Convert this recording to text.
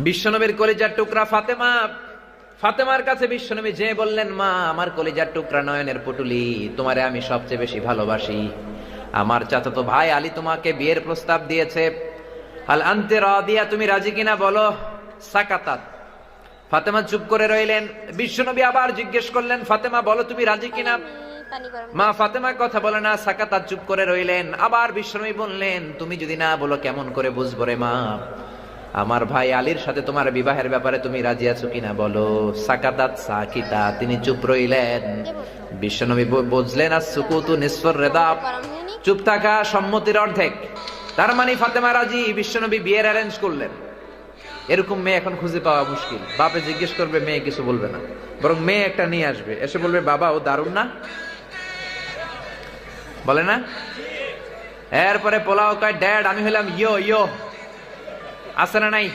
বিশ্বনবীর কলিজার টুকরা ফাতেমা, ফাতেমার কাছে বিশ্বনবী যে বললেন, মা আমার কলিজার টুকরা নয়নের পুটুলি, তোমারে আমি সবচেয়ে বেশি ভালোবাসি। আমার চাচাতো ভাই আলী তোমাকে বিয়ের প্রস্তাব দিয়েছে, হাল আনতে রাদিয়া, তুমি রাজি কিনা বলো। সাকাতাত, ফাতেমা চুপ করে রইলেন। বিশ্বনবী আবার জিজ্ঞেস করলেন, ফাতেমা বলো তুমি রাজি কিনা। মা ফাতেমা কথা বলে না, সাকাতাত, চুপ করে রইলেন। আবার বিশ্বনবী বললেন, তুমি যদি না বলো কেমন করে বুঝবো রে মা, আমার ভাই আলীর সাথে তোমার বিবাহের ব্যাপারে তুমি রাজি আছো কিনা বলো। সাকাতাত সাকিতা, তিনি চুপ রইলেন। বিশ্বনবী বুঝলেন আর সুকুতু নিসফুর রিদা, চুপ থাকা সম্মতির অর্ধেক। তার মানে ফাতেমা রাজি। বিশ্বনবী বিয়ের অ্যারেঞ্জ করলেন। এরকম মেয়ে এখন খুঁজে পাওয়া মুশকিল। বাপে জিজ্ঞেস করবে, মেয়ে কিছু বলবে না, বরং মেয়ে একটা নিয়ে আসবে, এসে বলবে, বাবা ও দারুণ না, বলে না। এরপরে পোলাও কয়, ড্যাড আমি হলাম ইয়ো ইয়ো, আছে না নাই?